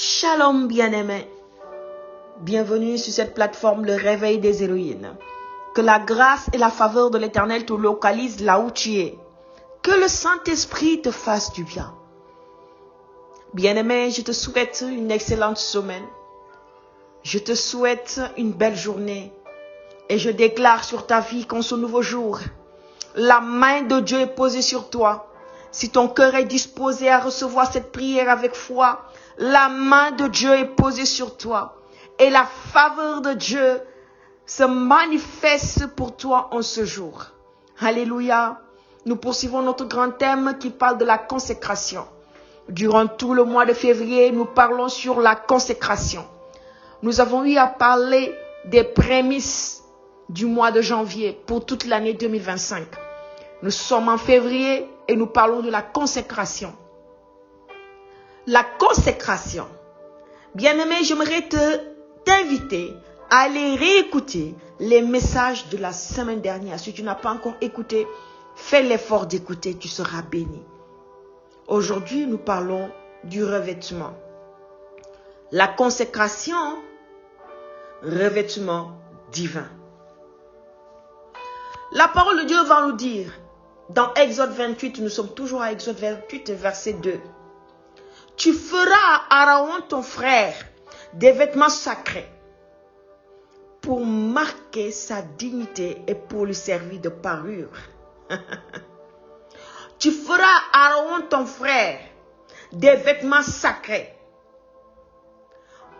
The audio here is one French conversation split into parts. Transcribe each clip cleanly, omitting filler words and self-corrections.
Shalom bien-aimés, bienvenue sur cette plateforme Le Réveil des Héroïnes. Que la grâce et la faveur de l'Éternel te localisent là où tu es. Que le Saint-Esprit te fasse du bien. Bien-aimé, je te souhaite une excellente semaine. Je te souhaite une belle journée. Et je déclare sur ta vie qu'en ce nouveau jour, la main de Dieu est posée sur toi. Si ton cœur est disposé à recevoir cette prière avec foi, la main de Dieu est posée sur toi. Et la faveur de Dieu se manifeste pour toi en ce jour. Alléluia. Nous poursuivons notre grand thème qui parle de la consécration. Durant tout le mois de février, nous parlons sur la consécration. Nous avons eu à parler des prémices du mois de janvier pour toute l'année 2025. Nous sommes en février et nous parlons de la consécration. La consécration. Bien-aimé, j'aimerais t'inviter à aller réécouter les messages de la semaine dernière. Si tu n'as pas encore écouté, fais l'effort d'écouter, tu seras béni. Aujourd'hui, nous parlons du revêtement. La consécration, revêtement divin. La parole de Dieu va nous dire, dans Exode 28, nous sommes toujours à Exode 28, verset 2. Tu feras à Aaron ton frère des vêtements sacrés pour marquer sa dignité et pour lui servir de parure. Tu feras à Aaron ton frère des vêtements sacrés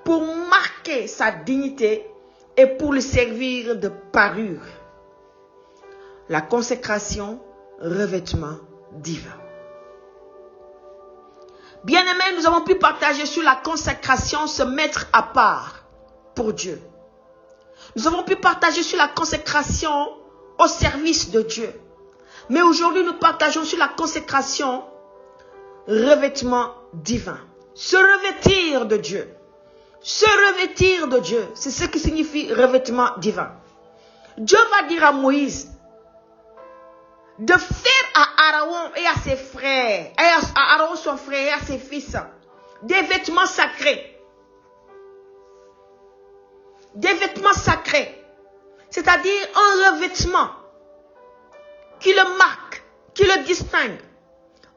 pour marquer sa dignité et pour lui servir de parure. La consécration, revêtement divin. Bien-aimés, nous avons pu partager sur la consécration, se mettre à part pour Dieu. Nous avons pu partager sur la consécration au service de Dieu. Mais aujourd'hui, nous partageons sur la consécration, revêtement divin. Se revêtir de Dieu. Se revêtir de Dieu, c'est ce qui signifie revêtement divin. Dieu va dire à Moïse de faire à Aaron et à ses frères, à Aaron son frère et à ses fils, des vêtements sacrés. Des vêtements sacrés. C'est-à-dire un revêtement qui le marque, qui le distingue.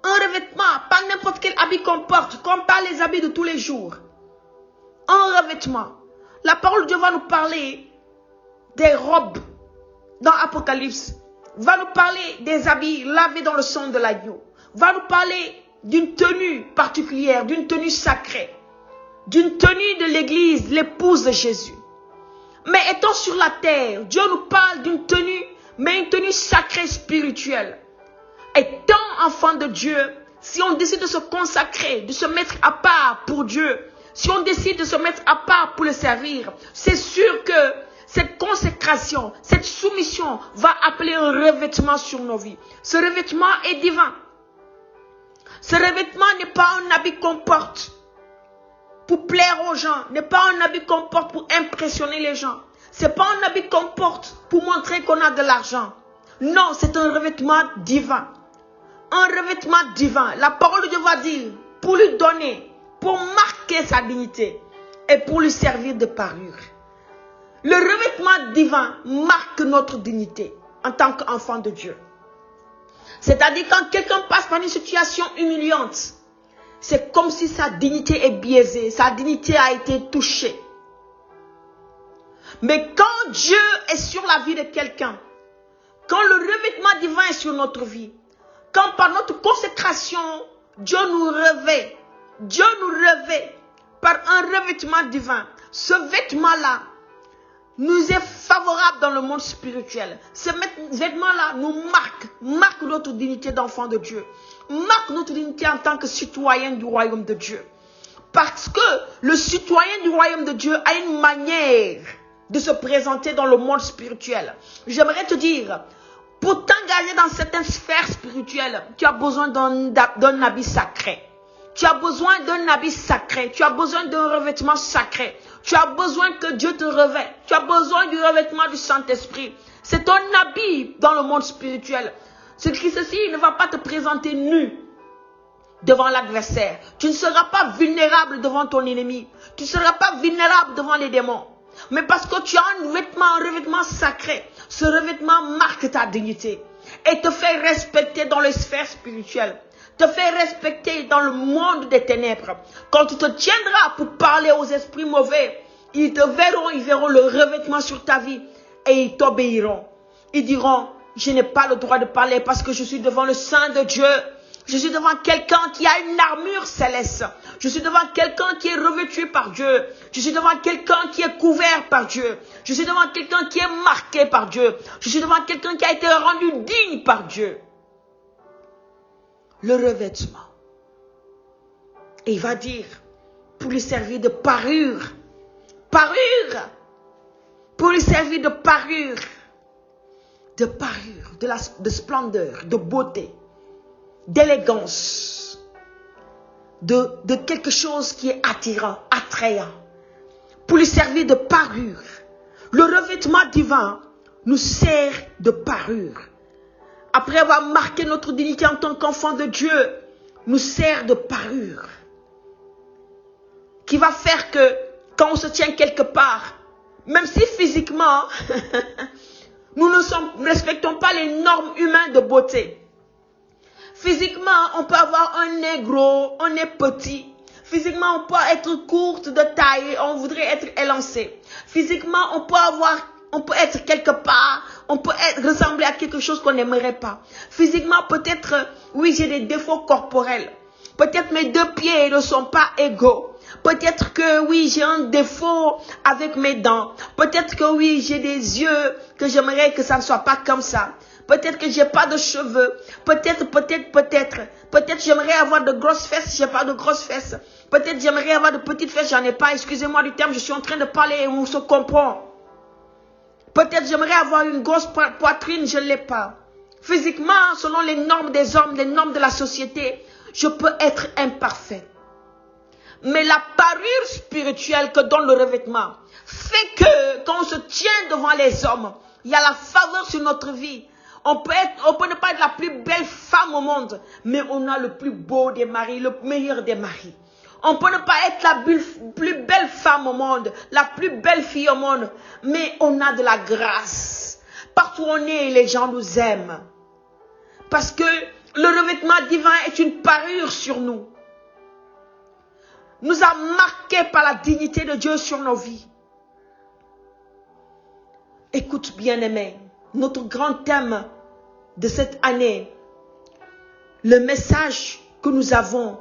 Un revêtement, pas n'importe quel habit qu'on porte, comme pas les habits de tous les jours. Un revêtement. La parole de Dieu va nous parler des robes dans Apocalypse. Va nous parler des habits lavés dans le sang de l'agneau. Va nous parler d'une tenue particulière, d'une tenue sacrée. D'une tenue de l'église, l'épouse de Jésus. Mais étant sur la terre, Dieu nous parle d'une tenue, mais une tenue sacrée spirituelle. Étant enfant de Dieu, si on décide de se consacrer, de se mettre à part pour Dieu, si on décide de se mettre à part pour le servir, c'est sûr que cette consécration, cette soumission va appeler un revêtement sur nos vies. Ce revêtement est divin. Ce revêtement n'est pas un habit qu'on porte pour plaire aux gens, n'est pas un habit qu'on porte pour impressionner les gens. Ce n'est pas un habit qu'on porte pour montrer qu'on a de l'argent. Non, c'est un revêtement divin. Un revêtement divin. La parole de Dieu va dire, pour lui donner, pour marquer sa dignité et pour lui servir de parure. Le revêtement divin marque notre dignité en tant qu'enfant de Dieu. C'est-à-dire quand quelqu'un passe par une situation humiliante, c'est comme si sa dignité est biaisée, sa dignité a été touchée. Mais quand Dieu est sur la vie de quelqu'un, quand le revêtement divin est sur notre vie, quand par notre consécration, Dieu nous revêt par un revêtement divin, ce vêtement-là nous est favorable dans le monde spirituel. Ce vêtement-là nous marque notre dignité d'enfant de Dieu, marque notre dignité en tant que citoyen du royaume de Dieu. Parce que le citoyen du royaume de Dieu a une manière de se présenter dans le monde spirituel. J'aimerais te dire, pour t'engager dans certaines sphères spirituelles, tu as besoin d'un habit sacré. Tu as besoin d'un habit sacré. Tu as besoin d'un revêtement sacré. Tu as besoin que Dieu te revête. Tu as besoin du revêtement du Saint-Esprit. C'est un habit dans le monde spirituel. Ce qui ceci ne va pas te présenter nu. devant l'adversaire. Tu ne seras pas vulnérable devant ton ennemi. Tu ne seras pas vulnérable devant les démons. Mais parce que tu as un revêtement sacré. Ce revêtement marque ta dignité et te fait respecter dans les sphères spirituelles. Te fait respecter dans le monde des ténèbres. Quand tu te tiendras pour parler aux esprits mauvais, ils te verront, ils verront le revêtement sur ta vie et ils t'obéiront. Ils diront, je n'ai pas le droit de parler parce que je suis devant le Saint de Dieu. Je suis devant quelqu'un qui a une armure céleste. Je suis devant quelqu'un qui est revêtu par Dieu. Je suis devant quelqu'un qui est couvert par Dieu. Je suis devant quelqu'un qui est marqué par Dieu. Je suis devant quelqu'un qui a été rendu digne par Dieu. Le revêtement. Et il va dire, pour lui servir de parure. Parure. Pour lui servir de parure. De parure, de splendeur, de beauté, d'élégance, de quelque chose qui est attirant, attrayant, pour lui servir de parure. Le revêtement divin nous sert de parure. Après avoir marqué notre dignité en tant qu'enfant de Dieu, nous sert de parure. Qui va faire que quand on se tient quelque part, même si physiquement, nous ne respectons pas les normes humaines de beauté. Physiquement, on peut avoir un nez gros, un nez petit. Physiquement, on peut être courte de taille, on voudrait être élancé. Physiquement, on peut être quelque part, on peut ressembler à quelque chose qu'on n'aimerait pas. Physiquement, peut-être, oui, j'ai des défauts corporels. Peut-être mes deux pieds ne sont pas égaux. Peut-être que oui, j'ai un défaut avec mes dents. Peut-être que oui, j'ai des yeux que j'aimerais que ça ne soit pas comme ça. Peut-être que j'ai pas de cheveux. Peut-être j'aimerais avoir de grosses fesses, j'ai pas de grosses fesses. Peut-être j'aimerais avoir de petites fesses, j'en ai pas. Excusez-moi du terme, je suis en train de parler et on se comprend. Peut-être j'aimerais avoir une grosse poitrine, je ne l'ai pas. Physiquement, selon les normes des hommes, les normes de la société, je peux être imparfait. Mais la parure spirituelle que donne le revêtement fait que quand on se tient devant les hommes, il y a la faveur sur notre vie. On peut ne pas être la plus belle femme au monde, mais on a le plus beau des maris, le meilleur des maris. On peut ne pas être la plus belle femme au monde, la plus belle fille au monde, mais on a de la grâce. Partout où on est, les gens nous aiment. Parce que le revêtement divin est une parure sur nous. Nous a marqués par la dignité de Dieu sur nos vies. Écoute, bien-aimé, notre grand thème de cette année, le message que nous avons,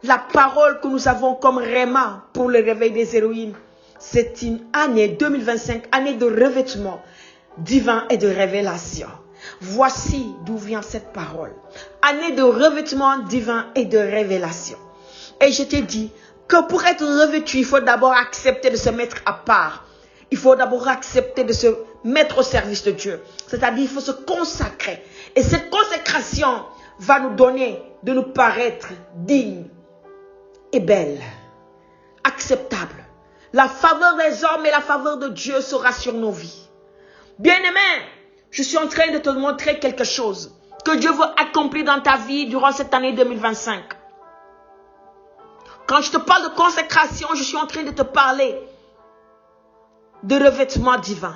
la parole que nous avons comme réma pour le réveil des héroïnes, c'est une année 2025, année de revêtement divin et de révélation. Voici d'où vient cette parole. Année de revêtement divin et de révélation. Et je t'ai dit que pour être revêtu, il faut d'abord accepter de se mettre à part. Il faut d'abord accepter de se mettre au service de Dieu. C'est-à-dire, il faut se consacrer. Et cette consécration va nous donner de nous paraître dignes et belles, acceptables. La faveur des hommes et la faveur de Dieu sera sur nos vies. Bien-aimé, je suis en train de te montrer quelque chose que Dieu veut accomplir dans ta vie durant cette année 2025. Quand je te parle de consécration, je suis en train de te parler de revêtement divin.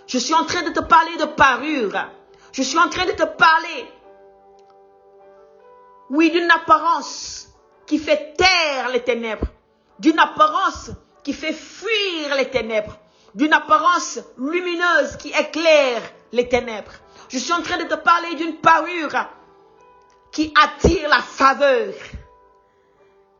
Je suis en train de te parler de parure. Je suis en train de te parler, oui, d'une apparence qui fait taire les ténèbres. D'une apparence qui fait fuir les ténèbres. D'une apparence lumineuse qui éclaire les ténèbres. Je suis en train de te parler d'une parure qui attire la faveur,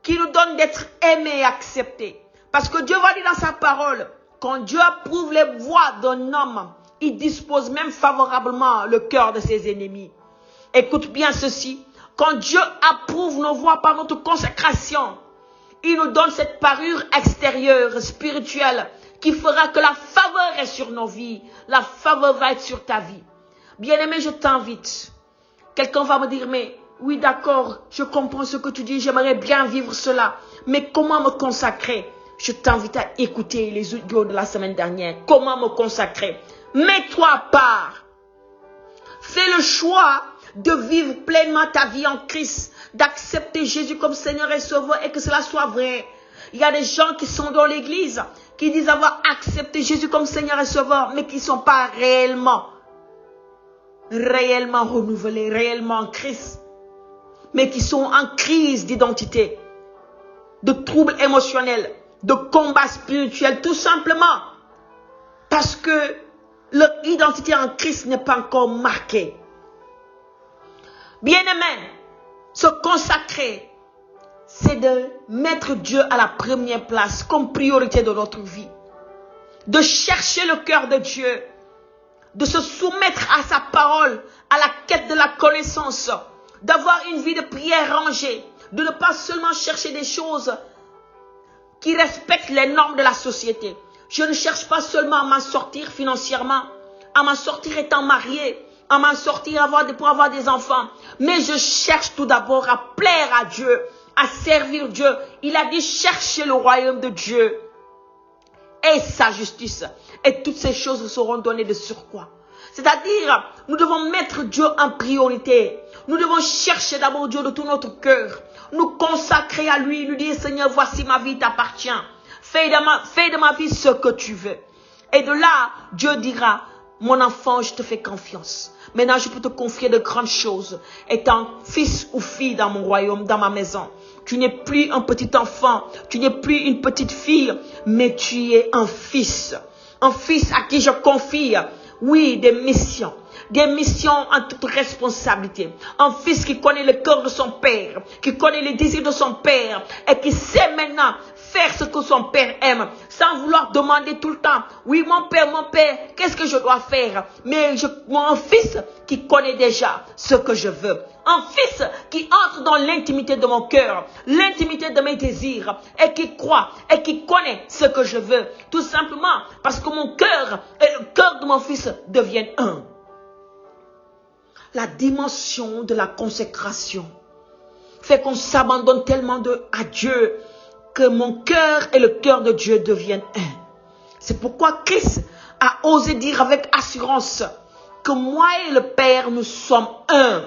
qui nous donne d'être aimés et acceptés. Parce que Dieu va dire dans sa parole, quand Dieu approuve les voies d'un homme, il dispose même favorablement le cœur de ses ennemis. Écoute bien ceci, quand Dieu approuve nos voies par notre consécration, il nous donne cette parure extérieure, spirituelle, qui fera que la faveur est sur nos vies. La faveur va être sur ta vie. Bien-aimé, je t'invite. Quelqu'un va me dire, mais oui, d'accord, je comprends ce que tu dis, j'aimerais bien vivre cela. Mais comment me consacrer? Je t'invite à écouter les audios de la semaine dernière. Comment me consacrer? Mets-toi à part. Fais le choix de vivre pleinement ta vie en Christ. d'accepter Jésus comme Seigneur et Sauveur et que cela soit vrai. Il y a des gens qui sont dans l'église, qui disent avoir accepté Jésus comme Seigneur et Sauveur, mais qui ne sont pas réellement renouvelés, réellement en Christ, mais qui sont en crise d'identité, de troubles émotionnels, de combats spirituels, tout simplement parce que leur identité en Christ n'est pas encore marquée. Bien-aimés, se consacrer, c'est de mettre Dieu à la première place comme priorité de notre vie. De chercher le cœur de Dieu. De se soumettre à sa parole, à la quête de la connaissance. D'avoir une vie de prière rangée. De ne pas seulement chercher des choses qui respectent les normes de la société. Je ne cherche pas seulement à m'en sortir financièrement, à m'en sortir étant marié, à m'en sortir pour avoir des enfants. Mais je cherche tout d'abord à plaire à Dieu, à servir Dieu. Il a dit chercher le royaume de Dieu et sa justice. Et toutes ces choses vous seront données de surcroît. C'est-à-dire, nous devons mettre Dieu en priorité. Nous devons chercher d'abord Dieu de tout notre cœur. Nous consacrer à lui, lui dire Seigneur, voici ma vie t'appartient. Fais de ma vie ce que tu veux. Et de là, Dieu dira, mon enfant, je te fais confiance. Maintenant, je peux te confier de grandes choses. Étant fils ou fille dans mon royaume, dans ma maison. Tu n'es plus un petit enfant. Tu n'es plus une petite fille. Mais tu es un fils. Un fils à qui je confie, oui, des missions. Des missions en toute responsabilité. Un fils qui connaît le cœur de son père. Qui connaît les désirs de son père. Et qui sait maintenant faire ce que son père aime, sans vouloir demander tout le temps, oui mon père, qu'est-ce que je dois faire? Mais mon fils qui connaît déjà ce que je veux. Un fils qui entre dans l'intimité de mon cœur, l'intimité de mes désirs, et qui croit, et qui connaît ce que je veux. Tout simplement parce que mon cœur et le cœur de mon fils deviennent un. La dimension de la consécration fait qu'on s'abandonne tellement à Dieu, que mon cœur et le cœur de Dieu deviennent un. C'est pourquoi Christ a osé dire avec assurance que moi et le Père, nous sommes un.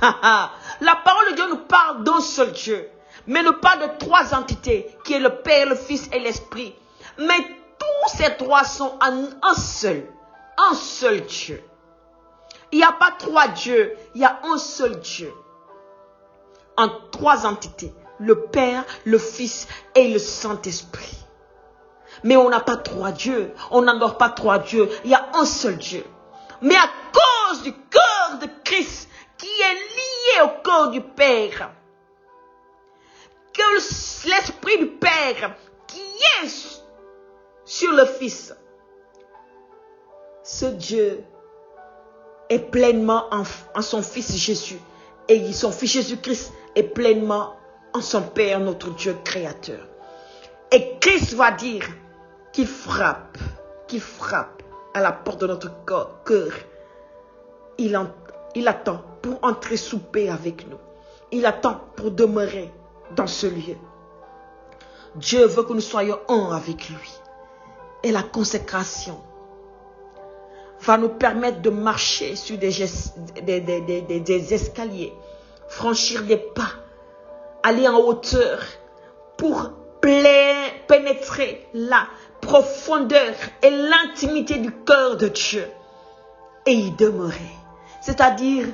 La parole de Dieu nous parle d'un seul Dieu, mais nous parle de trois entités, qui est le Père, le Fils et l'Esprit. Mais tous ces trois sont en un seul Dieu. Il n'y a pas trois dieux, il y a un seul Dieu. En trois entités. Le Père, le Fils et le Saint-Esprit. Mais on n'a pas trois dieux. On n'adore pas trois dieux. Il y a un seul Dieu. Mais à cause du cœur de Christ, qui est lié au cœur du Père, que l'Esprit du Père, qui est sur le Fils, ce Dieu est pleinement en son Fils Jésus. Et son Fils Jésus-Christ est pleinement en son Père, notre Dieu créateur. Et Christ va dire qu'il frappe à la porte de notre cœur. Il attend pour entrer souper avec nous. Il attend pour demeurer dans ce lieu. Dieu veut que nous soyons un avec lui. Et la consécration va nous permettre de marcher sur des escaliers, franchir des pas, aller en hauteur pour pénétrer la profondeur et l'intimité du cœur de Dieu et y demeurer. C'est-à-dire,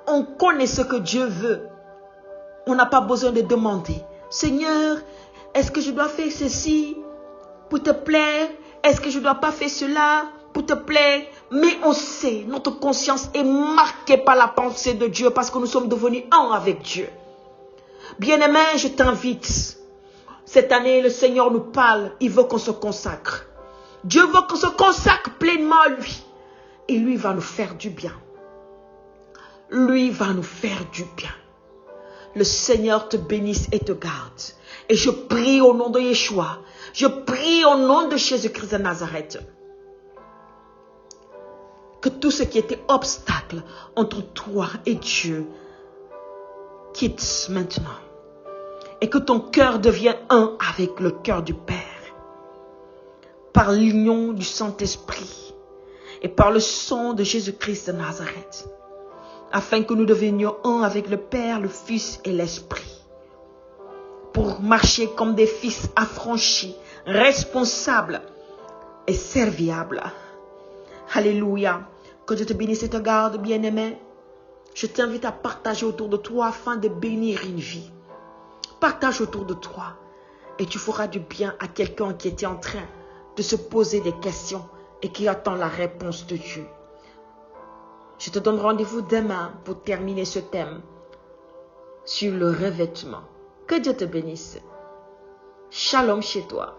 on connaît ce que Dieu veut. On n'a pas besoin de demander. Seigneur, est-ce que je dois faire ceci pour te plaire? Est-ce que je ne dois pas faire cela pour te plaire? Mais on sait, notre conscience est marquée par la pensée de Dieu parce que nous sommes devenus un avec Dieu. Bien-aimé, je t'invite. Cette année, le Seigneur nous parle. Il veut qu'on se consacre. Dieu veut qu'on se consacre pleinement à lui. Et lui va nous faire du bien. Lui va nous faire du bien. Le Seigneur te bénisse et te garde. Et je prie au nom de Yeshua. Je prie au nom de Jésus-Christ de Nazareth. Que tout ce qui était obstacle entre toi et Dieu quitte maintenant. Et que ton cœur devienne un avec le cœur du Père. Par l'union du Saint-Esprit. Et par le sang de Jésus-Christ de Nazareth. afin que nous devenions un avec le Père, le Fils et l'Esprit. Pour marcher comme des fils affranchis, responsables et serviables. Alléluia. Que Dieu te bénisse et te garde, bien-aimé. Je t'invite à partager autour de toi afin de bénir une vie. Partage autour de toi et tu feras du bien à quelqu'un qui était en train de se poser des questions et qui attend la réponse de Dieu. Je te donne rendez-vous demain pour terminer ce thème sur le revêtement. Que Dieu te bénisse. Shalom chez toi.